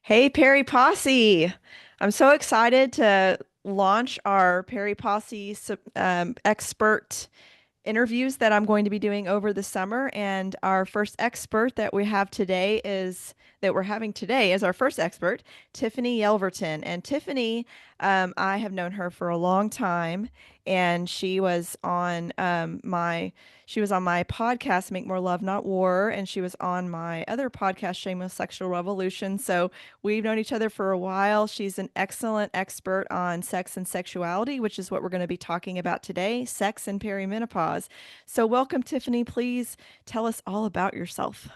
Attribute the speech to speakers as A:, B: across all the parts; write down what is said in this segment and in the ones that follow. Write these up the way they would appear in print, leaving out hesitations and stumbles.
A: Hey, Perry Posse. I'm so excited to launch our Perry Posse expert interviews that I'm going to be doing over the summer. And our first expert that we're having today is our first expert, Tiffany Yelverton. And Tiffany, I have known her for a long time, and she was on my podcast, Make More Love, Not War, and she was on my other podcast, Shameless Sexual Revolution. So we've known each other for a while. She's an excellent expert on sex and sexuality, which is what we're going to be talking about today, sex and perimenopause. So welcome, Tiffany. Please tell us all about yourself.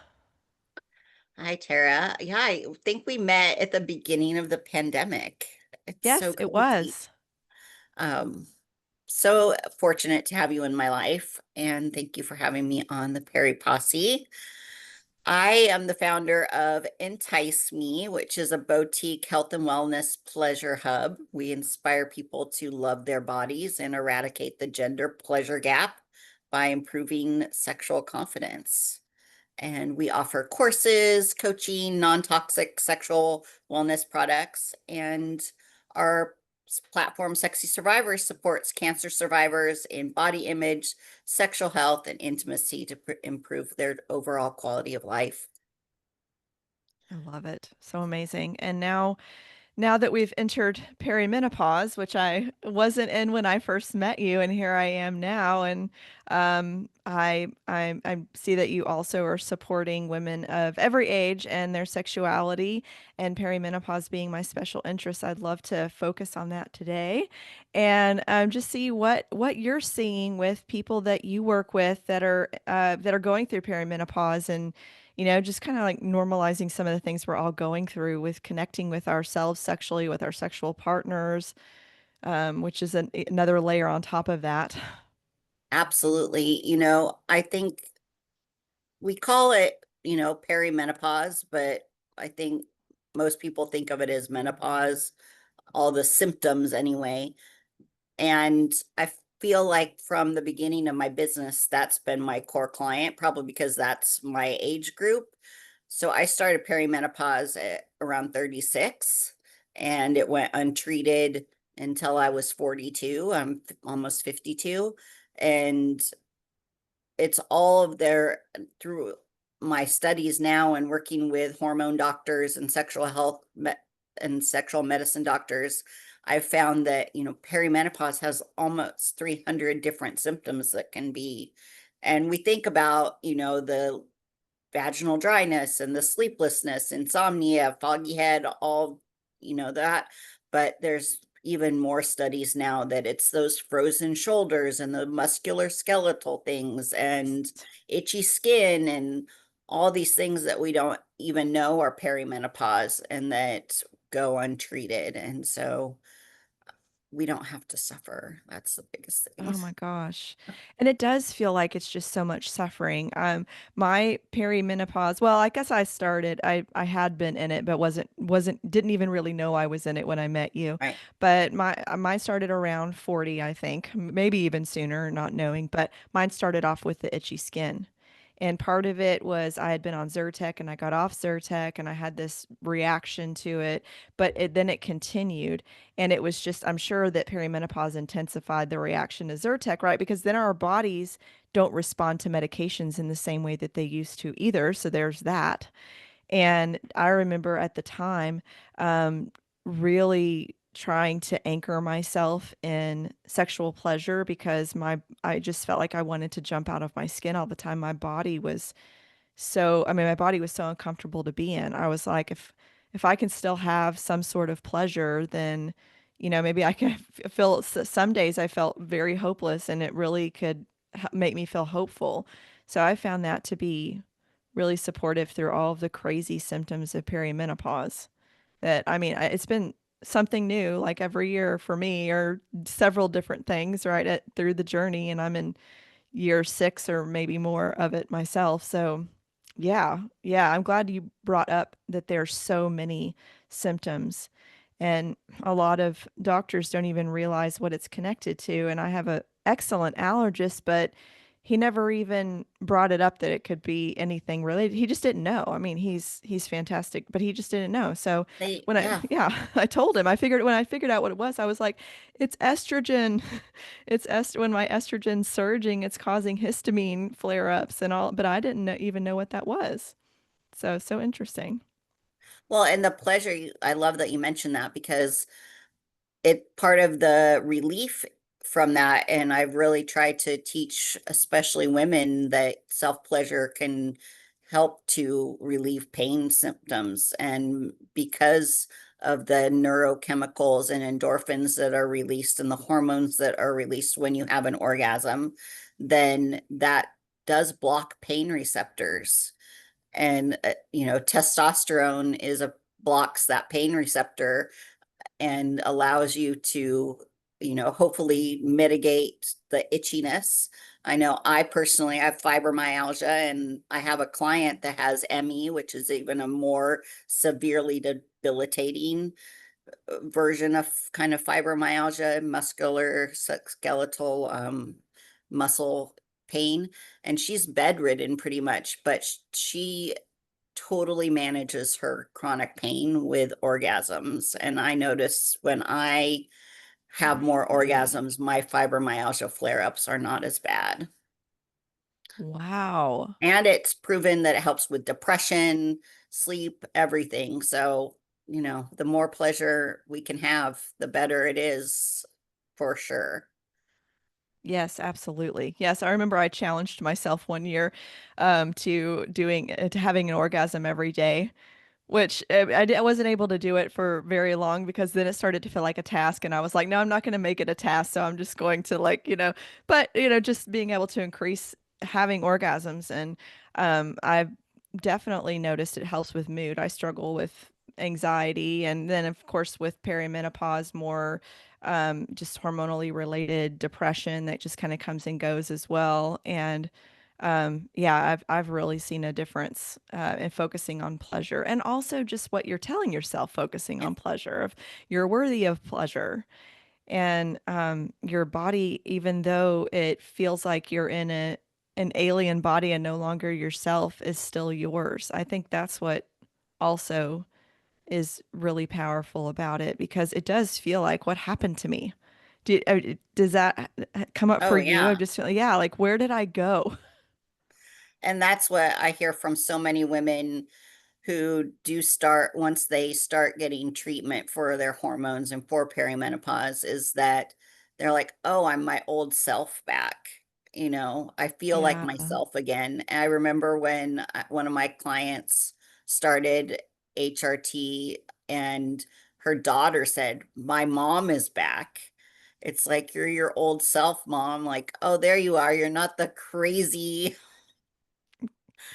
B: Hi, Tara. Yeah, I think we met at the beginning of the pandemic. It's so
A: Yes, it
B: crazy.
A: was.
B: Um, so fortunate to have you in my life, and thank you for having me on the Perry Posse. I am the founder of Entice Me, which is a boutique health and wellness pleasure hub. We inspire people to love their bodies and eradicate the gender pleasure gap by improving sexual confidence. And we offer courses, coaching, non-toxic sexual wellness products. And our platform, Sexy Survivors, supports cancer survivors in body image, sexual health, and intimacy to improve their overall quality of life.
A: I love it. So amazing. And now that we've entered perimenopause, which I wasn't in when I first met you, and here I am now, and I see that you also are supporting women of every age and their sexuality, and perimenopause being my special interest. I'd love to focus on that today, and just see what you're seeing with people that you work with that are going through perimenopause and just kind of like normalizing some of the things we're all going through with connecting with ourselves sexually, with our sexual partners, which is another layer on top of that.
B: Absolutely. I think we call it, perimenopause, but I think most people think of it as menopause, all the symptoms anyway. And I feel like from the beginning of my business, that's been my core client, probably because that's my age group. So I started perimenopause at around 36 and it went untreated until I was 42. I'm almost 52. And it's all of their through my studies now and working with hormone doctors and sexual health and sexual medicine doctors. I've found that perimenopause has almost 300 different symptoms that can be, and we think about the vaginal dryness and the sleeplessness, insomnia, foggy head, all that. But there's even more studies now that it's those frozen shoulders and the muscular skeletal things and itchy skin and all these things that we don't even know are perimenopause and that go untreated. And so we don't have to suffer. That's the biggest thing.
A: Oh my gosh. And it does feel like it's just so much suffering. My perimenopause, well, I guess I had been in it, but didn't even really know I was in it when I met you.
B: Right.
A: But mine started around 40, I think, maybe even sooner, not knowing, but mine started off with the itchy skin. And part of it was I had been on Zyrtec and I got off Zyrtec and I had this reaction to it, but then it continued. And it was just, I'm sure that perimenopause intensified the reaction to Zyrtec, right? Because then our bodies don't respond to medications in the same way that they used to either. So there's that. And I remember at the time, really trying to anchor myself in sexual pleasure because I just felt like I wanted to jump out of my skin all the time. My body was so uncomfortable to be in. I was like, if I can still have some sort of pleasure, then maybe I can feel. Some days I felt very hopeless, and it really could make me feel hopeful. So I found that to be really supportive through all of the crazy symptoms of perimenopause. It's been something new, like every year for me, or several different things, right, through the journey, and I'm in year 6 or maybe more of it myself. So, yeah, I'm glad you brought up that there's so many symptoms, and a lot of doctors don't even realize what it's connected to. And I have a excellent allergist, but he never even brought it up that it could be anything related. He just didn't know. I mean, he's fantastic, but he just didn't know. So when I
B: Yeah.
A: yeah, I told him. I figured out what it was, I was like, it's estrogen. When my estrogen's surging, it's causing histamine flare-ups and all, but I didn't even know what that was. So interesting.
B: Well, and the pleasure, I love that you mentioned that because it part of the relief from that, and I've really tried to teach especially women that self-pleasure can help to relieve pain symptoms. And because of the neurochemicals and endorphins that are released and the hormones that are released when you have an orgasm, then that does block pain receptors. And testosterone is a blocks that pain receptor and allows you to, hopefully mitigate the itchiness. I know I personally have fibromyalgia, and I have a client that has ME, which is even a more severely debilitating version of kind of fibromyalgia, muscular skeletal muscle pain. And she's bedridden pretty much, but she totally manages her chronic pain with orgasms. And I notice when I have more
A: Really?
B: orgasms, my fibromyalgia flare-ups are not as bad.
A: Wow.
B: And it's proven that it helps with depression, sleep, everything. So, the more pleasure we can have, the better it is for sure.
A: Yes, absolutely. Yes, I remember I challenged myself one year to having an orgasm every day, which I wasn't able to do it for very long because then it started to feel like a task, and I was like, no, I'm not going to make it a task, so I'm just going to but just being able to increase having orgasms, and I've definitely noticed it helps with mood. I struggle with anxiety, and then of course with perimenopause, more just hormonally related depression that just kind of comes and goes as well. And yeah, I've really seen a difference in focusing on pleasure, and also just what you're telling yourself, focusing
B: Yeah.
A: on pleasure, of you're worthy of pleasure. And your body, even though it feels like you're in an alien body and no longer yourself, is still yours. I think that's what also is really powerful about it, because it does feel like, what happened to me? Does that come up for
B: Oh,
A: you? I
B: yeah.
A: just feel, yeah, like, where did I go?
B: And that's what I hear from so many women who do start once they start getting treatment for their hormones and for perimenopause, is that they're like, oh, I'm my old self back. I feel like
A: Yeah.
B: myself again. And I remember when one of my clients started HRT, and her daughter said, my mom is back. It's like, you're your old self, mom. Like, oh, there you are. You're not the crazy,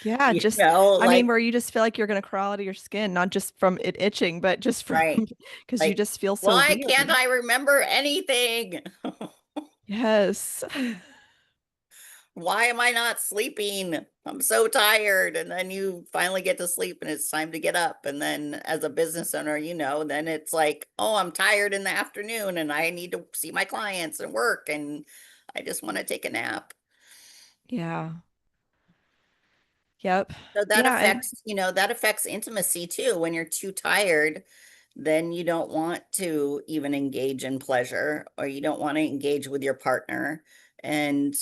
A: Yeah, just, I mean,
B: like,
A: where you just feel like you're gonna crawl out of your skin, not just from it itching, but just from
B: right.
A: because you
B: Like,
A: just feel so
B: why can't
A: weird.
B: I remember anything?
A: Yes.
B: Why am I not sleeping? I'm so tired. And then you finally get to sleep and it's time to get up. And then as a business owner, then it's like, oh, I'm tired in the afternoon and I need to see my clients and work and I just want to take a nap.
A: Yeah. Yep.
B: So that
A: Yeah, and
B: affects, that affects intimacy too. When you're too tired, then you don't want to even engage in pleasure, or you don't want to engage with your partner. And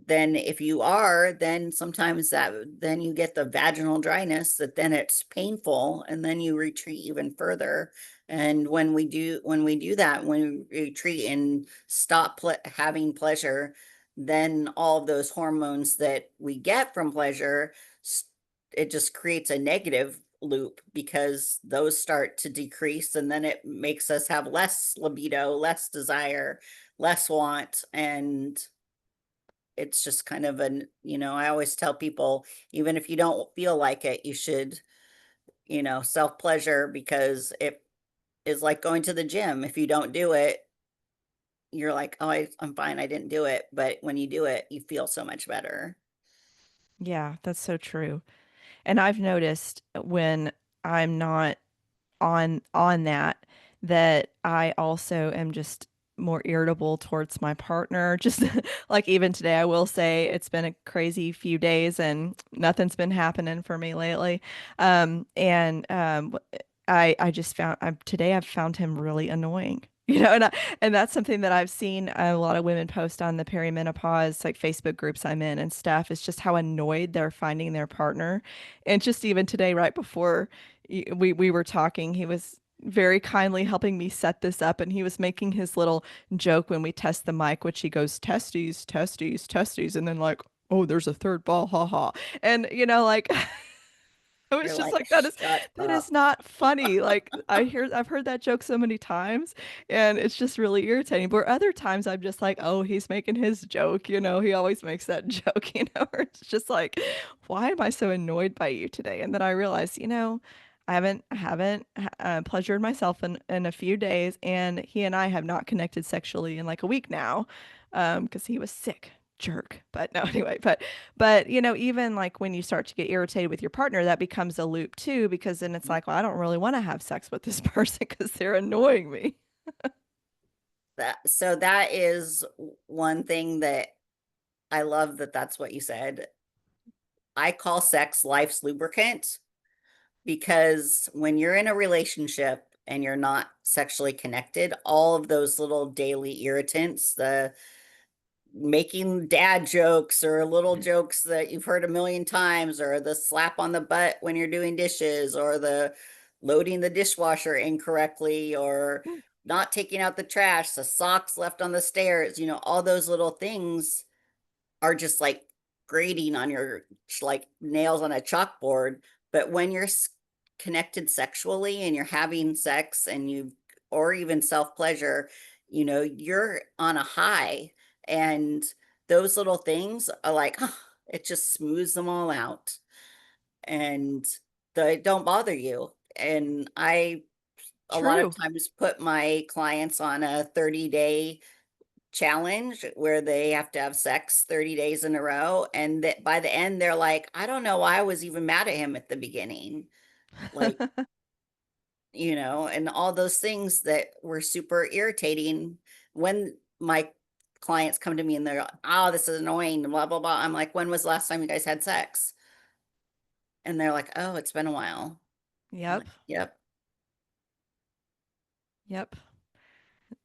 B: then if you are, then sometimes then you get the vaginal dryness, that then it's painful and then you retreat even further. And when we do that, when we retreat and stop having pleasure, then all of those hormones that we get from pleasure, it just creates a negative loop because those start to decrease, and then it makes us have less libido, less desire, less want. And it's just kind of I always tell people, even if you don't feel like it, you should, self pleasure, because it is like going to the gym. If you don't do it, you're like, oh, I'm fine, I didn't do it. But when you do it, you feel so much better.
A: yeah, that's so true. And I've noticed when I'm not on that, that I also am just more irritable towards my partner. Just like even today, I will say it's been a crazy few days and nothing's been happening for me lately. I just found today I've found him really annoying. And that's something that I've seen a lot of women post on the perimenopause like Facebook groups I'm in and stuff. It's just how annoyed they're finding their partner. And just even today, right before we were talking, he was very kindly helping me set this up, and he was making his little joke when we test the mic, which he goes testes, testes, testes, and then like, oh, there's a third ball, ha ha. And like I
B: You're
A: was just
B: like,
A: like,
B: shut
A: that is
B: up.
A: not funny. Like I've heard that joke so many times, and it's just really irritating. But other times I'm just like, oh, he's making his joke, he always makes that joke, or it's just like, why am I so annoyed by you today? And then I realized, I haven't pleasured myself in a few days, and he and I have not connected sexually in like a week now, because he was sick. Jerk. But no, anyway, but even like when you start to get irritated with your partner, that becomes a loop too, because then it's like, well, I don't really want to have sex with this person because they're annoying me.
B: That is one thing that I love, that that's what you said. I call sex life's lubricant, because when you're in a relationship and you're not sexually connected, all of those little daily irritants, the making dad jokes or little jokes that you've heard a million times, or the slap on the butt when you're doing dishes, or the loading the dishwasher incorrectly, or not taking out the trash, the socks left on the stairs, all those little things are just like grating on your, like nails on a chalkboard. But when you're connected sexually and you're having sex and or even self pleasure, you're on a high. And those little things are like, it just smooths them all out, and they don't bother you. And I, a lot of
A: True.
B: times, put my clients on a 30-day challenge where they have to have sex 30 days in a row. And that by the end, they're like, I don't know why I was even mad at him at the beginning. Like, and all those things that were super irritating when my clients come to me and they're like, oh, this is annoying, blah, blah, blah. I'm like, when was the last time you guys had sex? And they're like, oh, it's been a while. I'm like,
A: Yep.
B: yep.
A: Yep.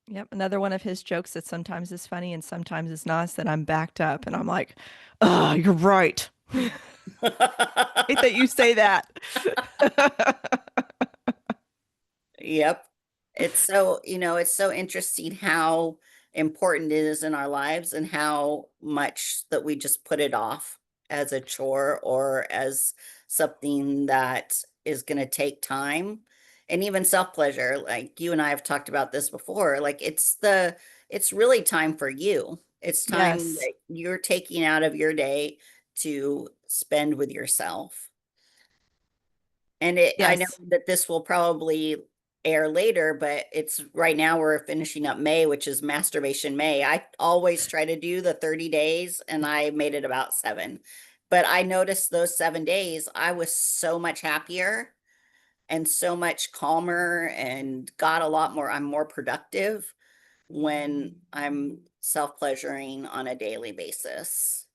A: Yep. Another one of his jokes that sometimes is funny and sometimes is not is that I'm backed up, and I'm like, oh, you're right. Hate that you say that.
B: Yep. It's so interesting how important it is in our lives, and how much that we just put it off as a chore or as something that is going to take time. And even self-pleasure, like you and I have talked about this before, like it's really time for you. It's time
A: Yes.
B: that you're taking out of your day to spend with yourself. And I know
A: Yes.
B: that this will probably air later, but it's right now we're finishing up May, which is Masturbation May. I always try to do the 30 days, and I made it about 7. But I noticed those 7 days, I was so much happier and so much calmer, and got a lot more, I'm more productive when I'm self-pleasuring on a daily basis.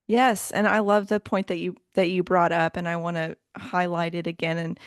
A: Yes, and I love the point that you brought up, and I want to highlight it again. And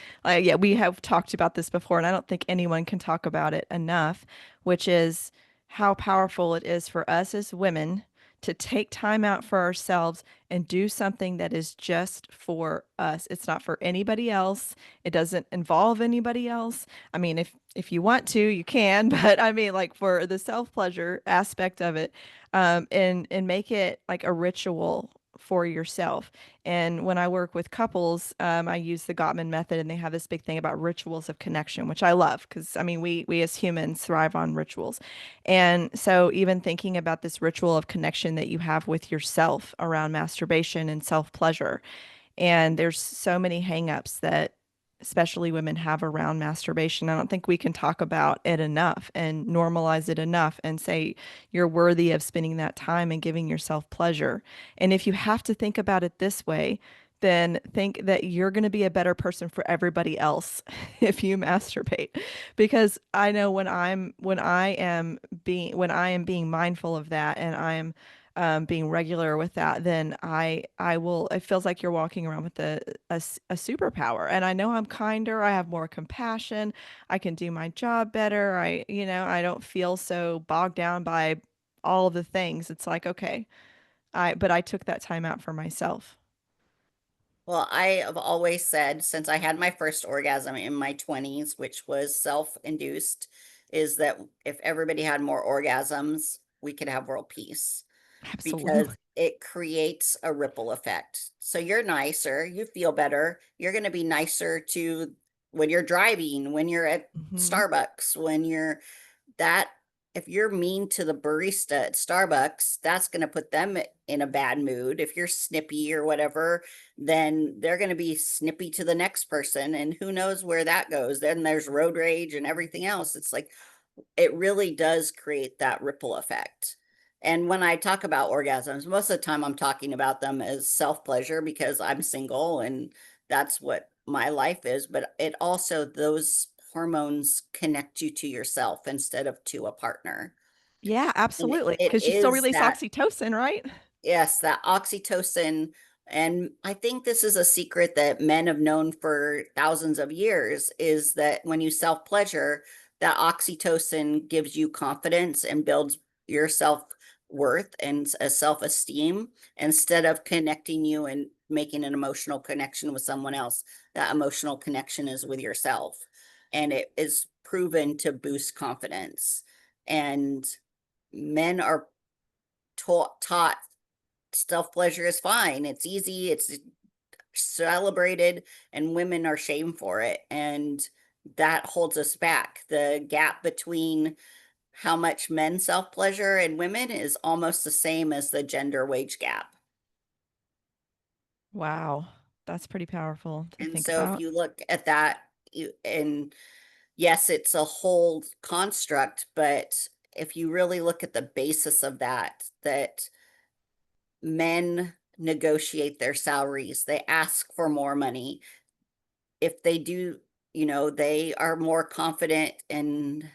A: yeah, we have talked about this before, and I don't think anyone can talk about it enough, which is how powerful it is for us as women to take time out for ourselves and do something that is just for us. It's not for anybody else. It doesn't involve anybody else. I mean, if you want to, you can, but I mean, like for the self-pleasure aspect of it, and make it like a ritual for yourself. And when I work with couples, I use the Gottman method, and they have this big thing about rituals of connection, which I love because I mean we as humans thrive on rituals. And so even thinking about this ritual of connection that you have with yourself around masturbation and self-pleasure, and there's so many hangups that especially women have around masturbation. I don't think we can talk about it enough and normalize it enough and say you're worthy of spending that time and giving yourself pleasure. And if you have to think about it this way, then think that you're going to be a better person for everybody else if you masturbate. Because I know when I am being mindful of that, and I am being regular with that, then I will. It feels like you're walking around with a superpower, and I know I'm kinder. I have more compassion. I can do my job better. I don't feel so bogged down by all of the things. It's like, okay, but I took that time out for myself.
B: Well, I have always said since I had my first orgasm in my 20s, which was self-induced, is that if everybody had more orgasms, we could have world peace
A: Absolutely.
B: because it creates a ripple effect. So you're nicer, you feel better, you're going to be nicer to when you're driving, when you're at
A: Hmm.
B: Starbucks, when you're that if you're mean to the barista at Starbucks, that's going to put them in a bad mood. If you're snippy or whatever, then they're going to be snippy to the next person. And who knows where that goes? Then there's road rage and everything else. It's like, it really does create that ripple effect. And when I talk about orgasms, most of the time I'm talking about them as self pleasure because I'm single and that's what my life is. But it also, those hormones connect you to yourself instead of to a partner.
A: Yeah,
B: And it,
A: absolutely.
B: it
A: Because you still
B: is
A: release
B: that
A: oxytocin, right?
B: Yes, that oxytocin. And I think this is a secret that men have known for thousands of years is that when you self pleasure, that oxytocin gives you confidence and builds your self worth and a self esteem instead of connecting you and making an emotional connection with someone else. That emotional connection is with yourself. And it is proven to boost confidence. And men are taught self pleasure is fine. It's easy, it's celebrated, and women are shamed for it. And that holds us back. The gap between how much men self pleasure and women is almost the same as the gender wage gap.
A: Wow. That's pretty powerful to
B: And
A: think
B: so if
A: about.
B: you look at that, and yes, it's a whole construct, but if you really look at the basis of that, that men negotiate their salaries, they ask for more money, if they do, they are more confident in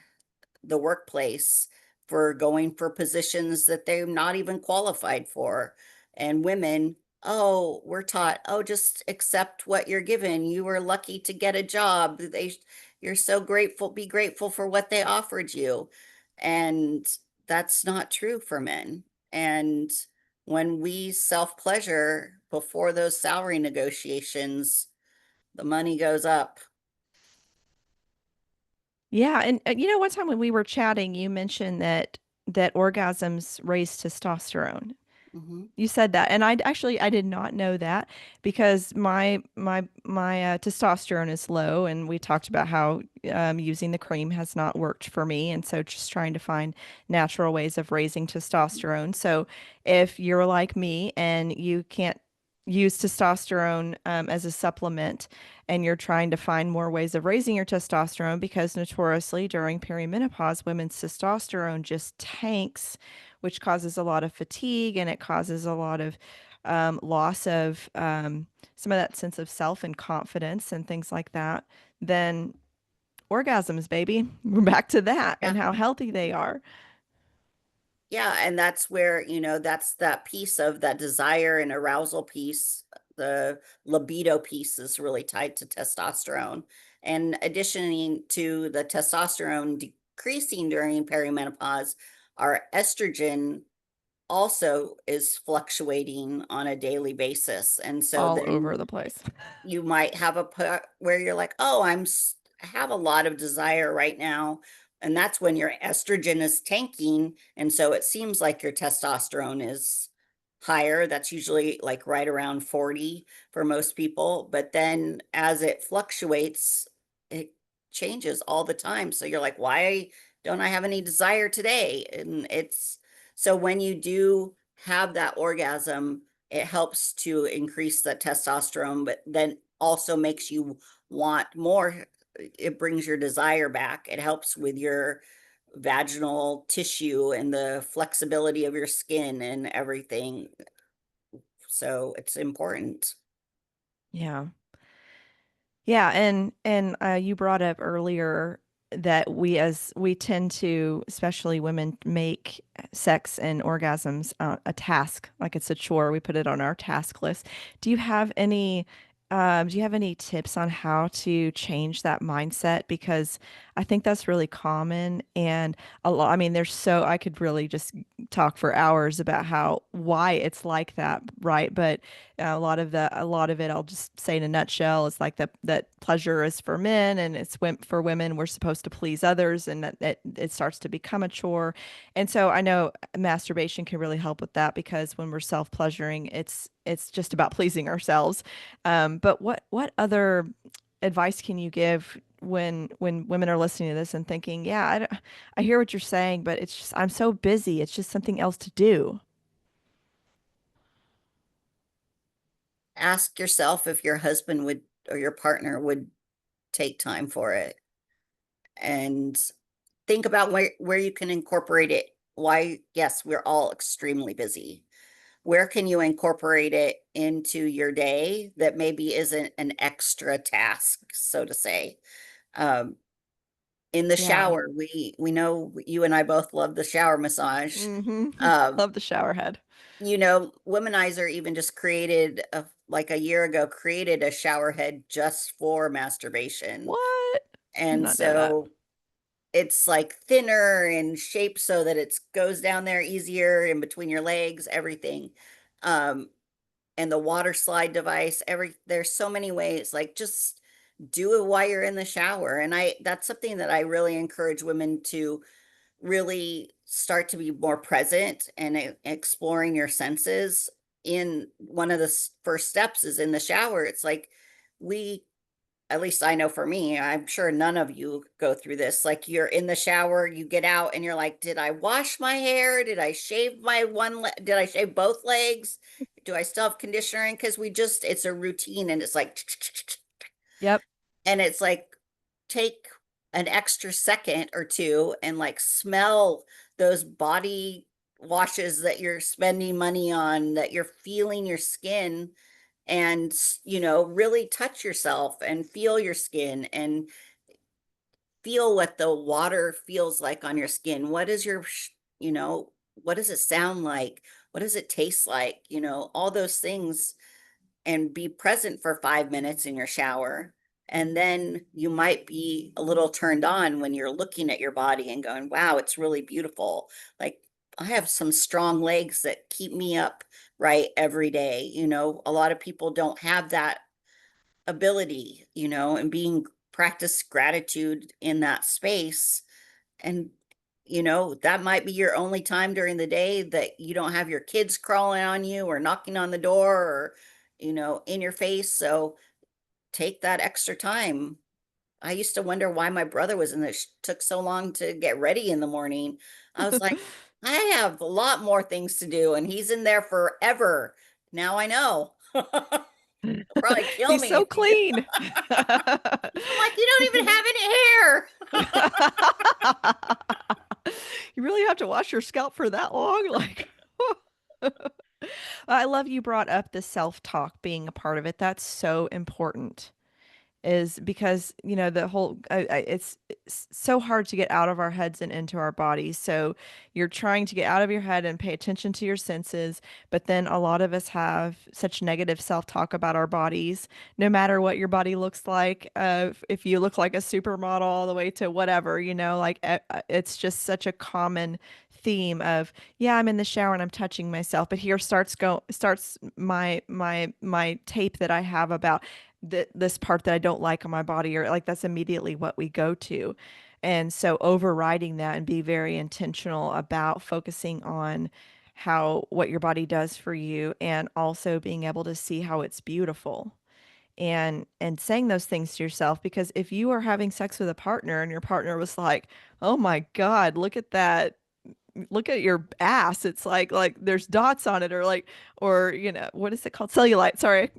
B: the workplace for going for positions that they're not even qualified for. And women, oh, we're taught, oh, just accept what you're given. You were lucky to get a job. You're so grateful, be grateful for what they offered you. And that's not true for men. And when we self pleasure before those salary negotiations, the money goes up.
A: Yeah, and one time when we were chatting, you mentioned that orgasms raise testosterone.
B: Mhm.
A: You said that, and I did not know that because my testosterone is low, and we talked about how using the cream has not worked for me, and so just trying to find natural ways of raising testosterone. So if you're like me and you can't use testosterone as a supplement, and you're trying to find more ways of raising your testosterone, because notoriously during perimenopause, women's testosterone just tanks, which causes a lot of fatigue, and it causes a lot of loss of some of that sense of self and confidence and things like that, then orgasms, baby. We're back to that
B: Yeah.
A: and how healthy they are.
B: Yeah, and that's where, that's that piece of that desire and arousal piece. The libido piece is really tied to testosterone. And additioning to the testosterone decreasing during perimenopause, our estrogen also is fluctuating on a daily basis. And so
A: All
B: then
A: over the place.
B: you might have a part where you're like, "Oh, I have a lot of desire right now." And that's when your estrogen is tanking, and so it seems like your testosterone is higher. That's usually like right around 40 for most people, but then as it fluctuates, it changes all the time. So you're like, "Why don't I have any desire today?" And it's so when you do have that orgasm, it helps to increase the testosterone, but then also makes you want more. It brings your desire back. It helps with your vaginal tissue and the flexibility of your skin and everything. So it's important.
A: Yeah. Yeah, and you brought up earlier that we tend to, especially women, make sex and orgasms a task, like it's a chore. We put it on our task list. Do you have any do you have any tips on how to change that mindset? Because I think that's really common, and a lot, I mean, there's so I could really just talk for hours about how why it's like that, right? But a lot of it, I'll just say in a nutshell, is like that pleasure is for men, and for women. We're supposed to please others, and that it starts to become a chore. And so I know masturbation can really help with that because when we're self pleasuring, it's just about pleasing ourselves. But what other advice can you give when women are listening to this and thinking, yeah, I hear what you're saying, but it's just I'm so busy. It's just something else to do.
B: Ask yourself if your husband would or your partner would take time for it, and think about where you can incorporate it. Why, yes, we're all extremely busy. Where can you incorporate it into your day that maybe isn't an extra task, so to say? Um, in the
A: Yeah.
B: shower, we know you and I both love the shower massage.
A: Mm-hmm.
B: Um,
A: Love the shower head.
B: Womanizer even just created like a year ago, created a shower head just for masturbation.
A: What? Did
B: And
A: not know that.
B: so it's like thinner and shaped so that it goes down there easier in between your legs, everything. Um, and the water slide device, there's so many ways, like just do it while you're in the shower. And that's something that I really encourage women to really start to be more present and exploring your senses. In one of the first steps is in the shower. It's like we, at least I know for me, I'm sure none of you go through this. Like you're in the shower, you get out and you're like, did I wash my hair? Did I shave did I shave both legs? Do I still have conditioner in? Because it's a routine and it's like,
A: Yep.
B: and it's like, take an extra second or two and like smell those body washes that you're spending money on, that you're feeling your skin, and really touch yourself and feel your skin and feel what the water feels like on your skin. What is you know what does it sound like? What does it taste like? All those things. And be present for 5 minutes in your shower. And then you might be a little turned on when you're looking at your body and going, wow, it's really beautiful. Like I have some strong legs that keep me up right every day. A lot of people don't have that ability, and being practice gratitude in that space. And that might be your only time during the day that you don't have your kids crawling on you or knocking on the door or in your face. So take that extra time. I used to wonder why my brother was in this took so long to get ready in the morning. I was like, I have a lot more things to do and he's in there forever. Now I know. He'll probably kill
A: He's
B: me
A: so
B: if he did.
A: clean.
B: I'm like, you don't even have any hair.
A: You really have to wash your scalp for that long? Like, I love you brought up the self-talk being a part of it. That's so important. Is because the whole it's so hard to get out of our heads and into our bodies, so you're trying to get out of your head and pay attention to your senses, but then a lot of us have such negative self-talk about our bodies, no matter what your body looks like. If you look like a supermodel all the way to whatever, like it's just such a common theme of, yeah, I'm in the shower and I'm touching myself, but here starts my tape that I have about this part that I don't like on my body, or like that's immediately what we go to. And so overriding that and be very intentional about focusing on how what your body does for you, and also being able to see how it's beautiful, and saying those things to yourself. Because if you are having sex with a partner and your partner was like, "Oh my God, look at that, look at your ass, it's like there's dots on it," or like, or what is it called, cellulite, sorry,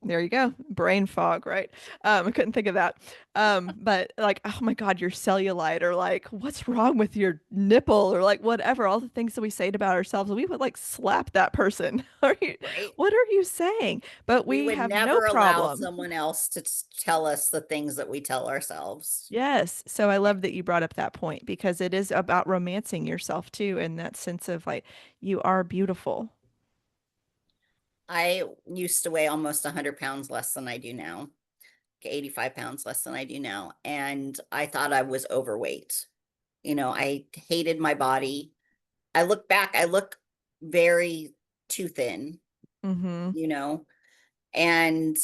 A: There you go. Brain fog, right? I couldn't think of that. But like, oh my God, your cellulite, or like, what's wrong with your nipple, or like whatever, all the things that we say about ourselves, we would like slap that person.
B: Right?
A: What are you saying? But
B: We
A: we
B: would
A: have no
B: never allow
A: problem.
B: someone else to tell us the things that we tell ourselves.
A: Yes. So I
B: Eh,
A: love that you brought up that point because it is about romancing yourself too, in that sense of like, you are beautiful.
B: I used to weigh almost 100 pounds less than I do now, 85 pounds less than I do now. And I thought I was overweight. I hated my body. I look back, I look very too thin,
A: Mm-hmm.
B: you know, and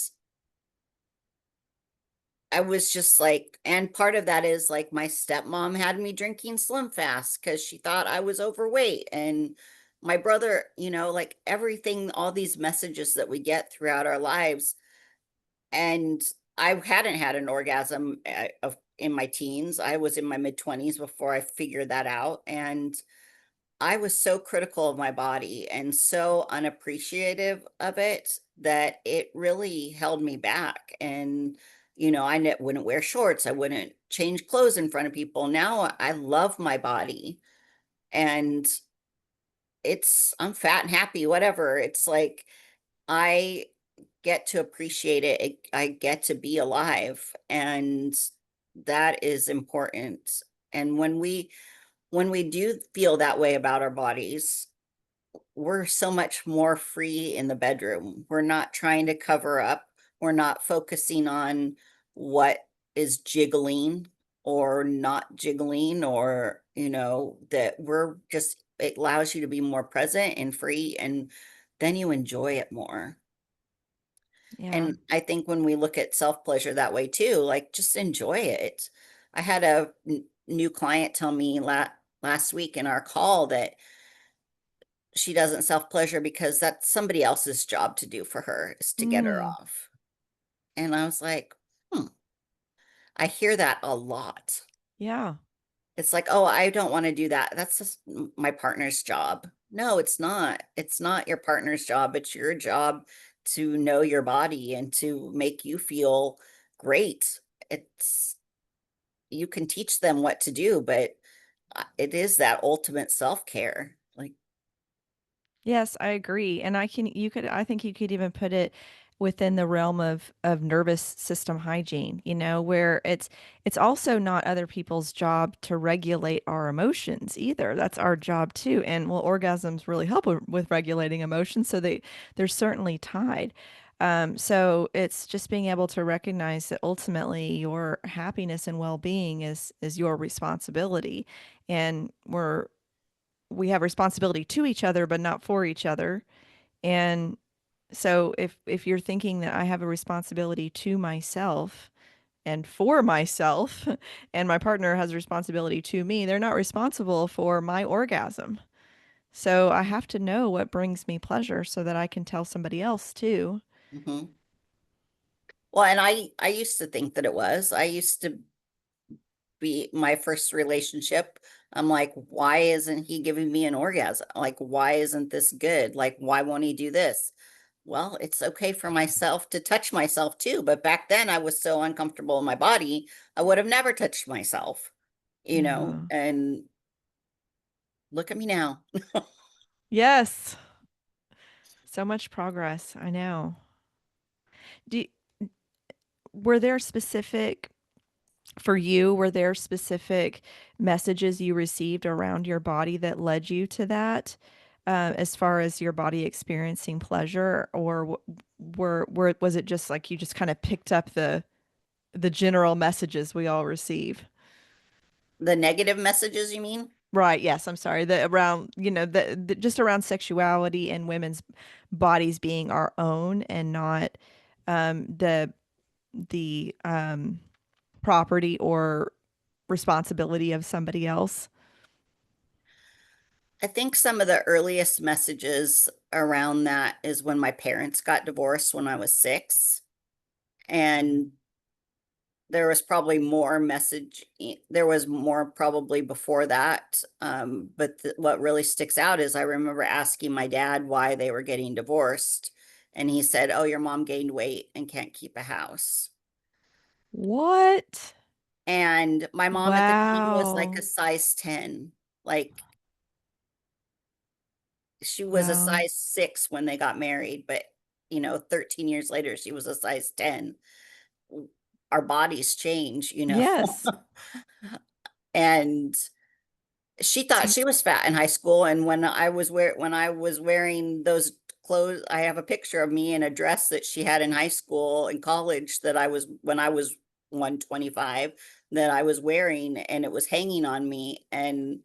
B: I was just like, and part of that is like my stepmom had me drinking Slim Fast because she thought I was overweight. And my brother, like everything, all these messages that we get throughout our lives. And I hadn't had an orgasm in my teens. I was in my mid 20s before I figured that out. And I was so critical of my body and so unappreciative of it that it really held me back. And, wouldn't wear shorts. I wouldn't change clothes in front of people. Now I love my body and I'm fat and happy, whatever. It's like I get to appreciate it. I get to be alive. And that is important. And when we do feel that way about our bodies, we're so much more free in the bedroom. We're not trying to cover up. We're not focusing on what is jiggling or not jiggling, or, that we're just, it allows you to be more present and free, and then you enjoy it more.
A: Yeah.
B: And I think when we look at self pleasure that way too, like just enjoy it. I had a new client tell me last week in our call that she doesn't self pleasure because that's somebody else's job to do for her, is to get her
A: Mm.
B: off. And I was like, hmm, I hear that a lot.
A: Yeah.
B: It's like, oh, I don't want to do that. That's just my partner's job. No, it's not. It's not your partner's job. It's your job to know your body and to make you feel great. It's, you can teach them what to do, but it is that ultimate self care. Like,
A: Yes, I agree. And I think you could even put it within the realm of nervous system hygiene, where it's also not other people's job to regulate our emotions either. That's our job too. And well, orgasms really help with regulating emotions, so they're certainly tied. So it's just being able to recognize that ultimately your happiness and well-being is your responsibility. And we have responsibility to each other, but not for each other. And so if you're thinking that I have a responsibility to myself and for myself, and my partner has a responsibility to me, they're not responsible for my orgasm. So I have to know what brings me pleasure so that I can tell somebody else too.
B: mhm. Well, and I used to think that it was. I used to be my first relationship. I'm like, why isn't he giving me an orgasm? Like, why isn't this good? Like, why won't he do this? Well, it's okay for myself to touch myself too. But back then I was so uncomfortable in my body, I would have never touched myself,
A: Yeah.
B: and look at me now.
A: Yes. So much progress. I know. Do, were there specific for you, were there specific messages you received around your body that led you to that, as far as your body experiencing pleasure, or was it just like you just kind of picked up the general messages we all receive?
B: The negative messages, you mean?
A: Right. Yes. I'm sorry. The around, the just around sexuality and women's bodies being our own and not the property or responsibility of somebody else.
B: I think some of the earliest messages around that is when my parents got divorced when I was 6. And there was probably more there was more probably before that, but what really sticks out is I remember asking my dad why they were getting divorced, And he said, "Oh, your mom gained weight and can't keep a house."
A: What?
B: And my mom at the time was like a
A: Wow.
B: size 10. Like she was a
A: Wow.
B: size 6 when they got married, but 13 years later, she was a size 10. Our bodies change.
A: Yes.
B: And she thought
A: So
B: she was fat in high school, and when I was wearing those clothes, I have a picture of me in a dress that she had in high school and college that I was when I was 125 that I was wearing, and it was hanging on me. And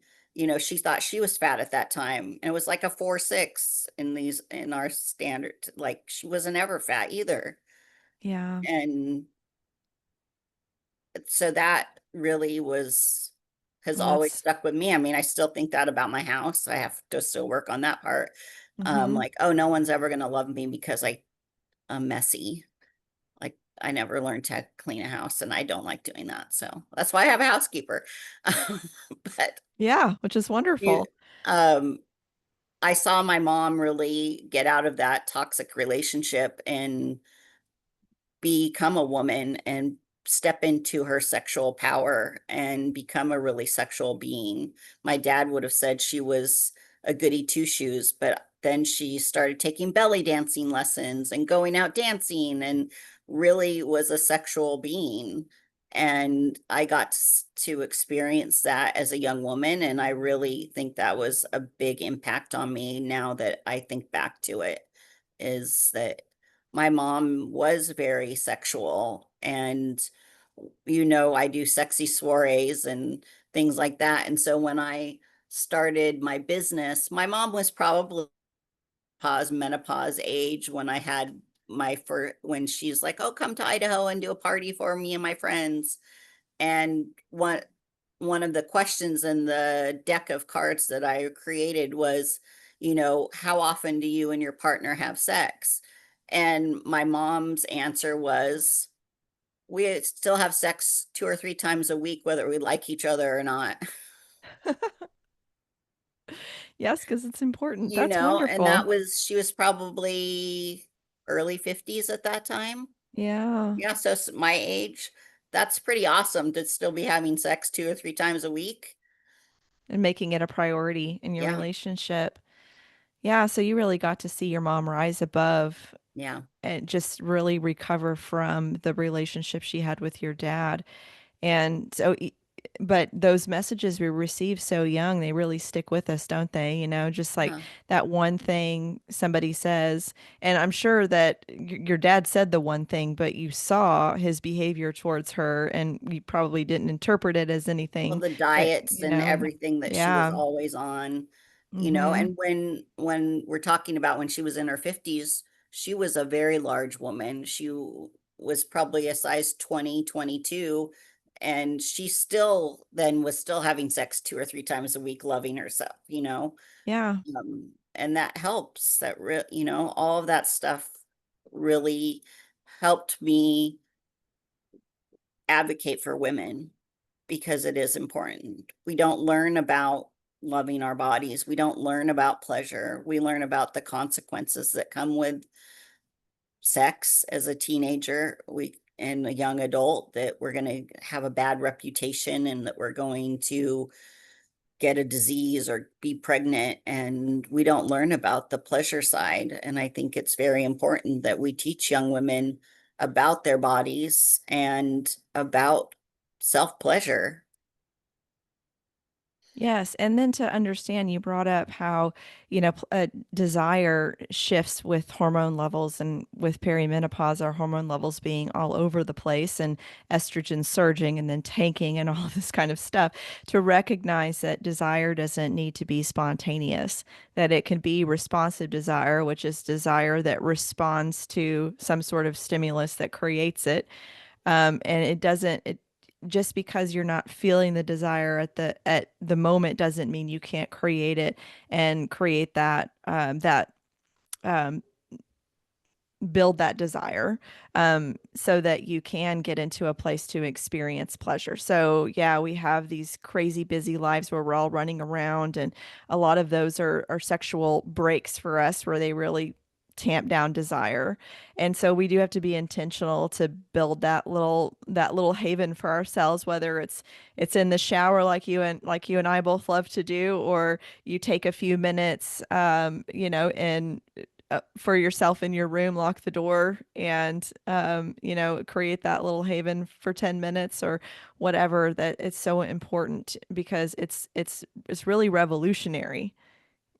B: she thought she was fat at that time, and it was like a 4'6" in our standard. Like she wasn't ever fat either.
A: yeah.
B: And so that really has
A: Well,
B: always
A: that's
B: stuck with me. I mean, I still think that about my house. I have to still work on that part.
A: mhm.
B: Like, oh, no one's ever gonna love me because I'm messy. Like I never learned to clean a house, and I don't like doing that. So that's why I have a housekeeper. But
A: Yeah, which is
B: you,
A: wonderful.
B: um, I saw my mom really get out of that toxic relationship and become a woman and step into her sexual power and become a really sexual being. My dad would have said she was a goody two shoes, but then she started taking belly dancing lessons and going out dancing and really was a sexual being. And I got to experience that as a young woman. And I really think that was a big impact on me now that I think back to it, is that my mom was very sexual. And I do sexy soirees and things like that. And so when I started my business, my mom was probably pause menopause age when I had my first, when she's like, "Oh, come to Idaho and do a party for me and my friends." And one of the questions in the deck of cards that I created was, how often do you and your partner have sex? And my mom's answer was, we still have sex 2 or 3 times a week, whether we like each other or not.
A: Yes, because it's important. That's
B: And that
A: wonderful.
B: was, she was probably early 50s at that time.
A: Yeah,
B: Yeah, so my age, that's pretty awesome to still be having sex 2 or 3 times a week.
A: and making it a priority in your
B: Yeah,
A: relationship. Yeah, so you really got to see your mom rise above
B: yeah.
A: and just really recover from the relationship she had with your dad. And so, but those messages we receive so young, they really stick with us, don't they? Just like
B: Yeah.
A: that one thing somebody says. And I'm sure that your dad said the one thing, but you saw his behavior towards her and you probably didn't interpret it as
B: Well,
A: anything,
B: the diets and
A: know?
B: everything that she was
A: Yeah.
B: always on,
A: Mm-hmm.
B: and when we're talking about when she was in her 50s, she was a very large woman. She was probably a size 20, 22, and she still then was still having sex 2 or 3 times a week, loving herself.
A: Yeah.
B: And that helps. All of that stuff really helped me advocate for women because it is important. We don't learn about loving our bodies. We don't learn about pleasure. We learn about the consequences that come with sex as a teenager, and a young adult, that we're going to have a bad reputation and that we're going to get a disease or be pregnant, and we don't learn about the pleasure side. And I think it's very important that we teach young women about their bodies and about self pleasure.
A: Yes, and then to understand, you brought up how, desire shifts with hormone levels and with perimenopause, our hormone levels being all over the place and estrogen surging and then tanking and all this kind of stuff. To recognize that desire doesn't need to be spontaneous, that it can be responsive desire, which is desire that responds to some sort of stimulus that creates it. And it doesn't it just because you're not feeling the desire at the moment doesn't mean you can't create it and create that um, build that desire, so that you can get into a place to experience pleasure. So yeah, we have these crazy busy lives where we're all running around, and a lot of those are sexual breaks for us where they really tamp down desire. And so we do have to be intentional to build that little haven for ourselves, whether it's in the shower like you and I both love to do, or you take a few minutes and for yourself in your room, lock the door and create that little haven for 10 minutes or whatever. That it's so important because it's really revolutionary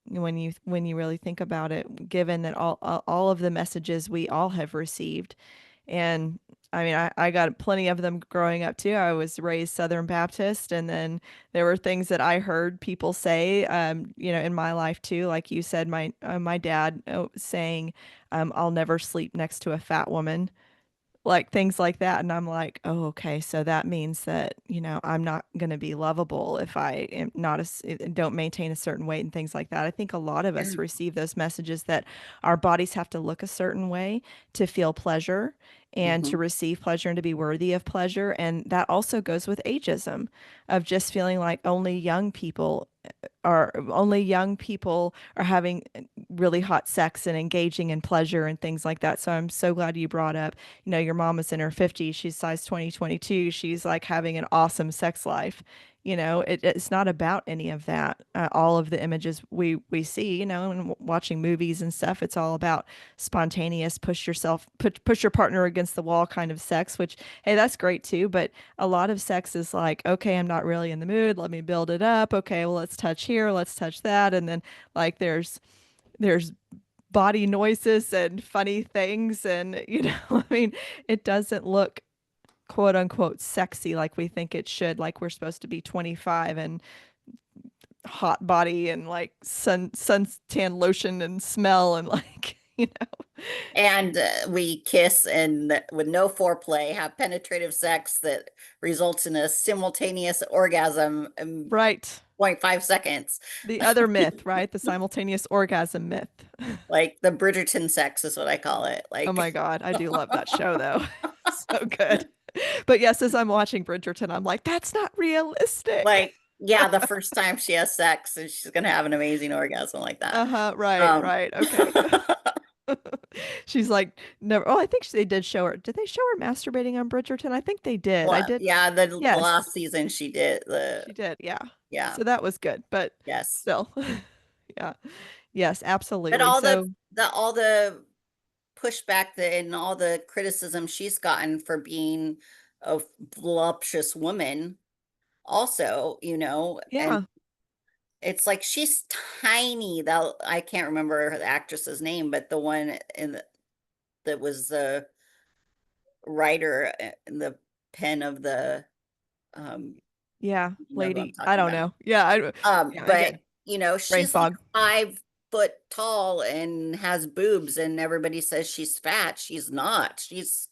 A: when you really think about it, given that all of the messages we all have received. And I mean, I got plenty of them growing up too. I was raised Southern Baptist, and then there were things that I heard people say, in my life too. Like you said, my dad saying, "I'll never sleep next to a fat woman." Like things like that. And I'm like, oh, okay. So that means that, I'm not going to be lovable if I am not don't maintain a certain weight and things like that. I think a lot of us receive those messages that our bodies have to look a certain way to feel pleasure and to
B: Mhm.
A: receive pleasure and to be worthy of pleasure. And that also goes with ageism of just feeling like only young people are having really hot sex and engaging in pleasure and things like that. So I'm so glad you brought up, your mom is in her 50s, she's size 2022, she's like having an awesome sex life. It's not about any of that. All of the images we see, and watching movies and stuff, it's all about spontaneous, push your partner against the wall kind of sex, which, hey, that's great too. But a lot of sex is like, okay, I'm not really in the mood. Let me build it up. Okay, well, let's touch here, let's touch that. And then like there's body noises and funny things. And, I mean, it doesn't look quote unquote sexy like we think it should, like we're supposed to be 25 and hot body and like suntan lotion and smell and like,
B: And we kiss and with no foreplay, have penetrative sex that results in a simultaneous orgasm in
A: right.
B: 0.5 seconds.
A: The other myth, right? The simultaneous orgasm myth.
B: Like the Bridgerton sex is what I call it.
A: Oh my
B: Like,
A: God. I do love that show though. So good. But yes, as I'm watching Bridgerton, I'm like, that's not realistic.
B: yeah, the first time she has sex and she's gonna have an amazing orgasm like that.
A: Uh-huh. Right,
B: Um,
A: right. Okay. She's like, never. Oh, I think they did show her. Did they show her masturbating on Bridgerton? I think they did. I
B: well,
A: did.
B: yeah, the
A: Yes,
B: last season she did
A: she did. Yeah.
B: yeah,
A: So that was good. But
B: yes.
A: still, yeah. Yes,
B: But
A: absolutely. So,
B: all the pushback and all the criticism she's gotten for being a voluptuous woman also, and
A: yeah.
B: it's like she's tiny. That I can't remember the actress's name, but the one that was the writer in the pen of the um
A: Yeah.
B: you know who I'm
A: Lady, I
B: talking
A: don't
B: about.
A: know. Yeah. Yeah,
B: But
A: again, brain
B: she's like
A: fog.
B: 5 foot tall and has boobs, and everybody says she's fat. She's not. She's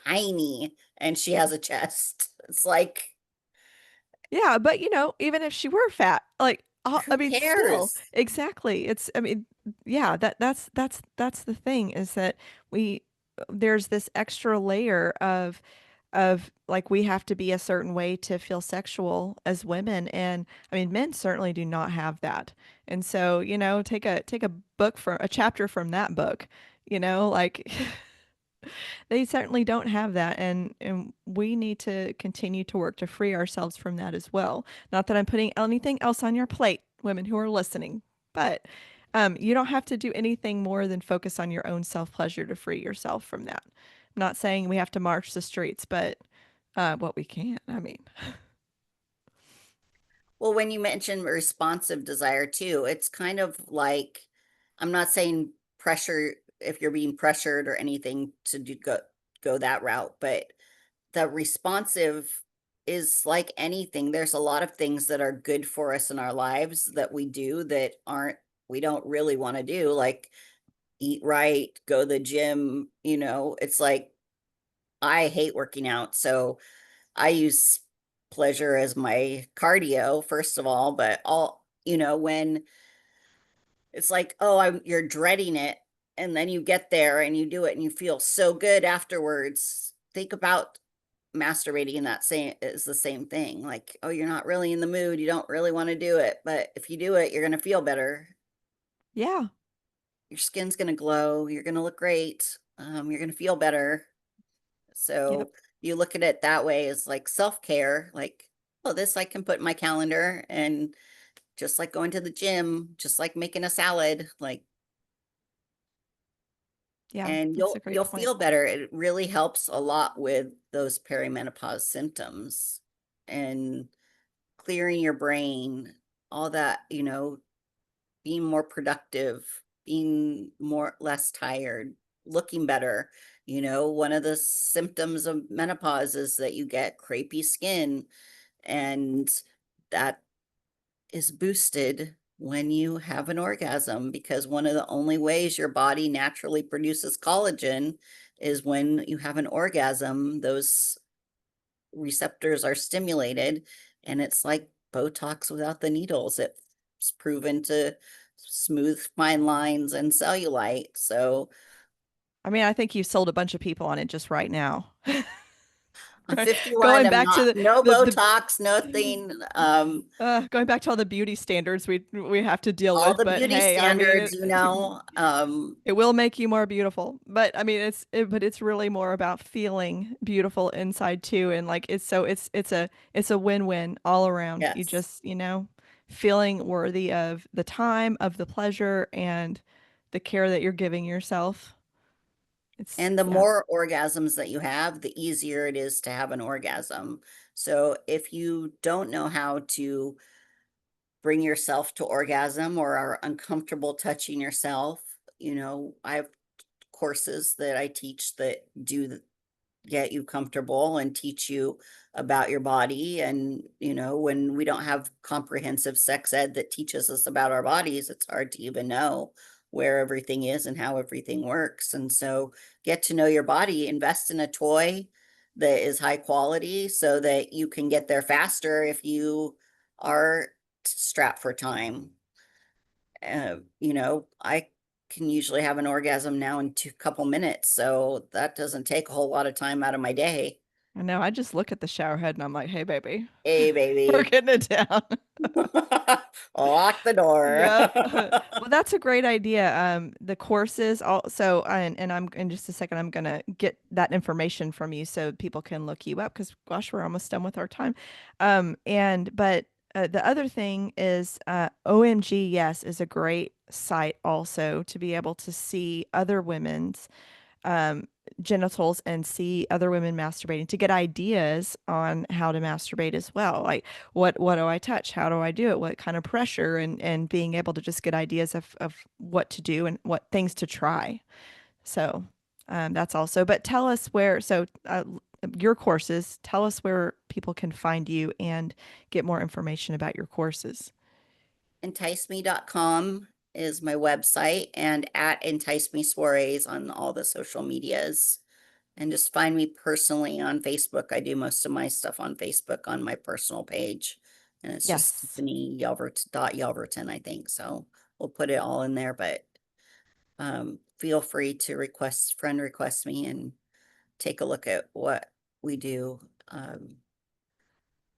B: tiny and she has a chest. It's like,
A: Yeah, but even if she were fat, like I
B: who
A: mean, still,
B: cares?
A: exactly. I mean, yeah, that's the thing is that we there's this extra layer of like we have to be a certain way to feel sexual as women, and I mean, men certainly do not have that. And so, take a book from a chapter from that book, like they certainly don't have that, and we need to continue to work to free ourselves from that as well. Not that I'm putting anything else on your plate, women who are listening, but you don't have to do anything more than focus on your own self-pleasure to free yourself from that. I'm not saying we have to march the streets, but what we can. I mean,
B: Well, when you mention responsive desire too, it's kind of like, I'm not saying pressure if you're being pressured or anything to go that route, but the responsive is like anything. There's a lot of things that are good for us in our lives that we do that aren't we don't really want to do, like eat right, go to the gym, it's like I hate working out, so I use pleasure as my cardio, first of all, but when it's like, oh, you're dreading it, and then you get there and you do it and you feel so good afterwards. Think about masturbating in that same is the same thing. Like, oh, you're not really in the mood, you don't really want to do it, but if you do it, you're going to feel better.
A: yeah.
B: your skin's going to glow, you're going to look great, you're going to feel better.
A: Yep.
B: So you look at it that way as like self-care, like, oh, this I can put in my calendar, and just like going to the gym, just like making a salad, like,
A: Yeah,
B: and
A: that's a
B: you'll
A: great point.
B: feel better. It really helps a lot with those perimenopause symptoms and clearing your brain, all that, being more productive, being more less tired, looking better. One of the symptoms of menopause is that you get crepey skin, and that is boosted when you have an orgasm, because one of the only ways your body naturally produces collagen is when you have an orgasm. Those receptors are stimulated, and it's like Botox without the needles. It's proven to smooth fine lines and cellulite. So
A: I mean, I think you've sold a bunch of people on it just right now.
B: I'm
A: Right?
B: 51.
A: Going
B: I'm
A: back
B: not,
A: to
B: no
A: the
B: Botox, nothing.
A: going back to all the beauty standards we have to deal
B: All
A: with,
B: the
A: but
B: beauty
A: hey, I mean
B: standards,
A: it it will make you more beautiful. But I mean but it's really more about feeling beautiful inside too, and like it's a win-win all around. You
B: yes.
A: just, feeling worthy of the time, of the pleasure and the care that you're giving yourself. It's
B: And the
A: yeah.
B: more orgasms that you have, the easier it is to have an orgasm. So if you don't know how to bring yourself to orgasm, or are uncomfortable touching yourself, I have courses that I teach that get you comfortable and teach you about your body. And, when we don't have comprehensive sex ed that teaches us about our bodies, it's hard to even know where everything is and how everything works. And so get to know your body, invest in a toy that is high quality so that you can get there faster if you are strapped for time. I can usually have an orgasm now in two couple minutes, so that doesn't take a whole lot of time out of my day.
A: I know, I just look at the shower head and I'm like, "Hey baby,
B: Hey,
A: we're
B: baby.
A: getting it down."
B: Lock the door.
A: Yep. Well, that's a great idea. The courses also, and I'm in just a second, I'm gonna get that information from you so people can look you up because gosh, we're almost done with our time. But the other thing is OMG Yes is a great site also to be able to see other women's um, genitals and see other women masturbating to get ideas on how to masturbate as well. Like what do I touch? How do I do it? What kind of pressure and being able to just get ideas of what to do and what things to try. So that's also. But tell us where. So your courses. Tell us where people can find you and get more information about your courses.
B: Enticeme.com is my website, and at Entice Me Soirees on all the social medias. And just find me personally on Facebook. I do most of my stuff on Facebook on my personal page. And it's just
A: Yes.
B: Tiffany Yelverton, I think. So we'll put it all in there, but feel free to friend request me and take a look at what we do.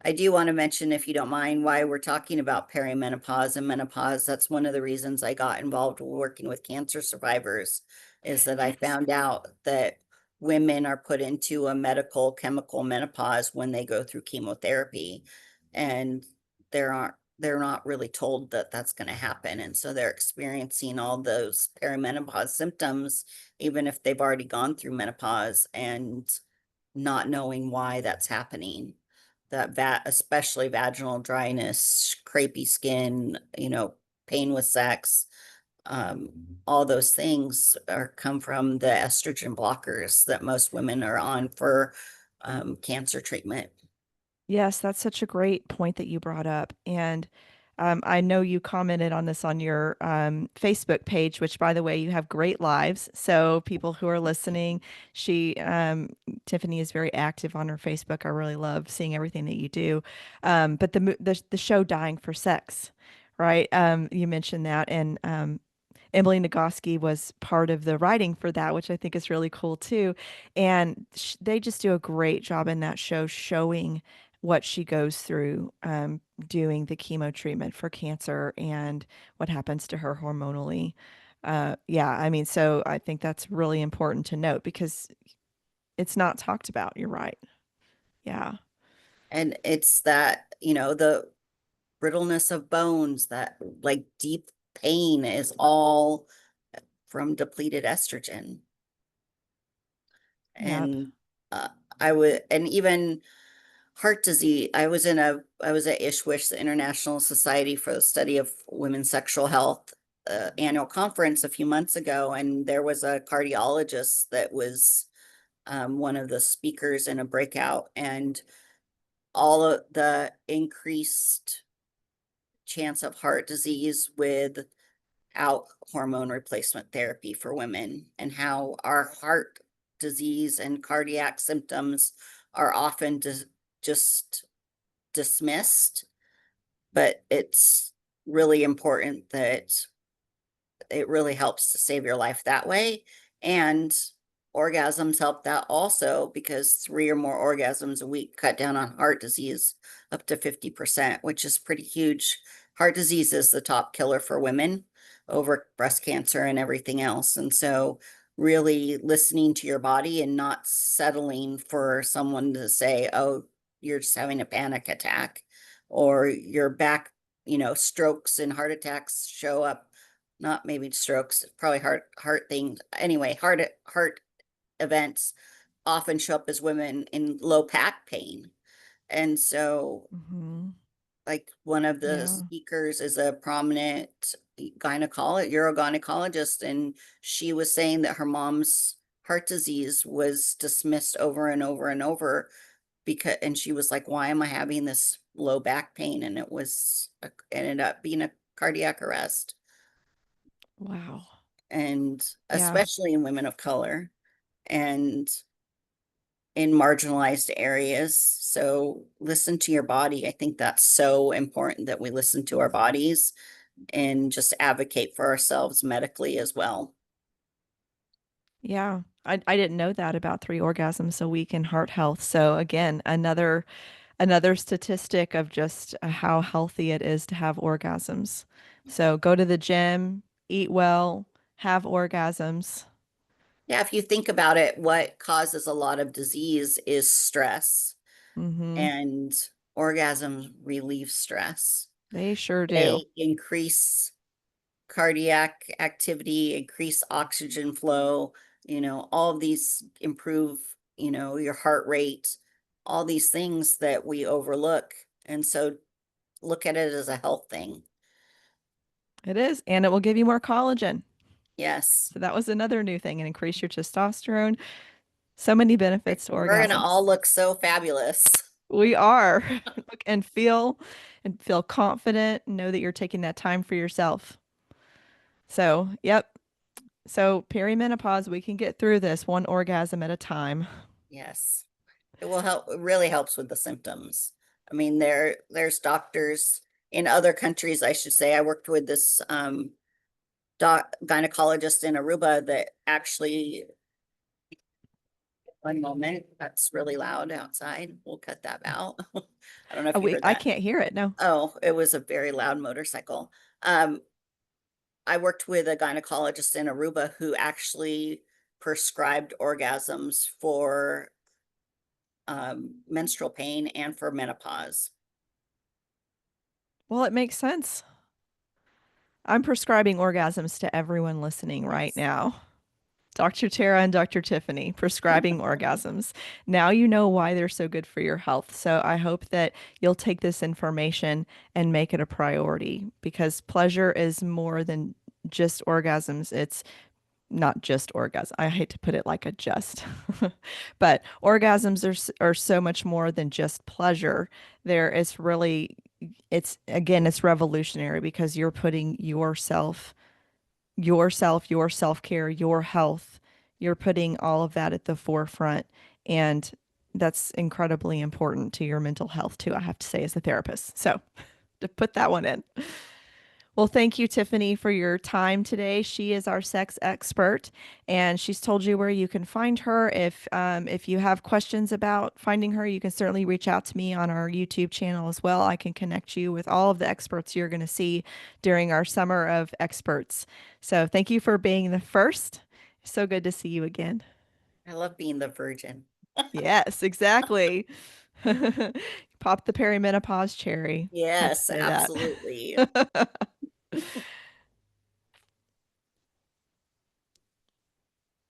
B: I do want to mention, if you don't mind, why we're talking about perimenopause and menopause. That's one of the reasons I got involved working with cancer survivors, is that I
A: Yes.
B: found out that women are put into a medical chemical menopause when they go through chemotherapy, and they're not really told that that's going to happen. And so they're experiencing all those perimenopause symptoms, even if they've already gone through menopause, and not knowing why that's happening. Especially vaginal dryness, crepey skin, pain with sex, all those things come from the estrogen blockers that most women are on for cancer treatment.
A: Yes, that's such a great point that you brought up. And I know you commented on this on your Facebook page, which, by the way, you have great lives. So, people who are listening, Tiffany is very active on her Facebook. I really love seeing everything that you do. But the show Dying for Sex, right? You mentioned that. And Emily Nagoski was part of the writing for that, which I think is really cool too. And they just do a great job in that show showing what she goes through doing the chemo treatment for cancer and what happens to her hormonally. Yeah, I mean, so I think that's really important to note because it's not talked about. You're right. Yeah.
B: And it's that, the brittleness of bones, that like deep pain is all from depleted estrogen.
A: Yep.
B: And uh, I would, and even heart disease. I was at ISWISH, the International Society for the Study of Women's Sexual Health, annual conference a few months ago, and there was a cardiologist that was one of the speakers in a breakout, and all of the increased chance of heart disease without hormone replacement therapy for women, and how our heart disease and cardiac symptoms are often just dismissed, but it's really important that it really helps to save your life that way. And orgasms help that also, because three or more orgasms a week cut down on heart disease up to 50%, which is pretty huge. Heart disease is the top killer for women over breast cancer and everything else. And so, really listening to your body and not settling for someone to say, oh, you're just having a panic attack, or your back, strokes and heart attacks show up, not maybe strokes, probably heart things. Anyway, heart events often show up as women in low back pain. And so,
A: Hmm.
B: like, one of the
A: Yeah.
B: speakers is a prominent urogynecologist, and she was saying that her mom's heart disease was dismissed over and over and over, and she was like, why am I having this low back pain? And ended up being a cardiac arrest.
A: Wow.
B: And
A: Yeah.
B: especially in women of color and in marginalized areas. So listen to your body. I think that's so important, that we listen to our bodies and just advocate for ourselves medically as well.
A: Yeah. I didn't know that about 3 orgasms a week in heart health. So again, another statistic of just how healthy it is to have orgasms. So go to the gym, eat well, have orgasms.
B: Yeah, if you think about it, what causes a lot of disease is stress,
A: Hmm.
B: and orgasms relieve stress.
A: They sure do.
B: They increase cardiac activity, increase oxygen flow, all of these improve, your heart rate, all these things that we overlook. And so look at it as a health thing.
A: It is. And it will give you more collagen.
B: Yes.
A: So that was another new thing and increase your testosterone. So many benefits to
B: We're going to all
A: orgasms.
B: look so fabulous.
A: We are. Look and feel confident, know that you're taking that time for yourself. So, yep. So, perimenopause, we can get through this one orgasm at a time.
B: Yes. It will help. It really helps with the symptoms. I mean, there's doctors in other countries, I should say. I worked with this gynecologist in Aruba that actually, one moment, that's really loud outside. We'll cut that out. I don't know if you heard
A: I
B: that.
A: can't hear it. No.
B: Oh, it was a very loud motorcycle. Um, I worked with a gynecologist in Aruba who actually prescribed orgasms for menstrual pain and for menopause.
A: Well, it makes sense. I'm prescribing orgasms to everyone listening right
B: Yes.
A: now. Dr. Tara and Dr. Tiffany prescribing orgasms. Now you know why they're so good for your health. So I hope that you'll take this information and make it a priority because pleasure is more than just orgasms. It's not just orgasm. I hate to put it like a just, but orgasms are so much more than just pleasure. There is really, it's again, it's revolutionary because you're putting your self-care, your health, you're putting all of that at the forefront. And that's incredibly important to your mental health too, I have to say, as a therapist. So to put that one in. Well, thank you, Tiffany, for your time today. She is our sex expert, and she's told you where you can find her. If you have questions about finding her, you can certainly reach out to me on our YouTube channel as well. I can connect you with all of the experts you're going to see during our summer of experts. So, thank you for being the first. So good to see you again.
B: I love being the virgin.
A: Yes, exactly. Pop the perimenopause cherry. Let's
B: Yes,
A: say that.
B: absolutely.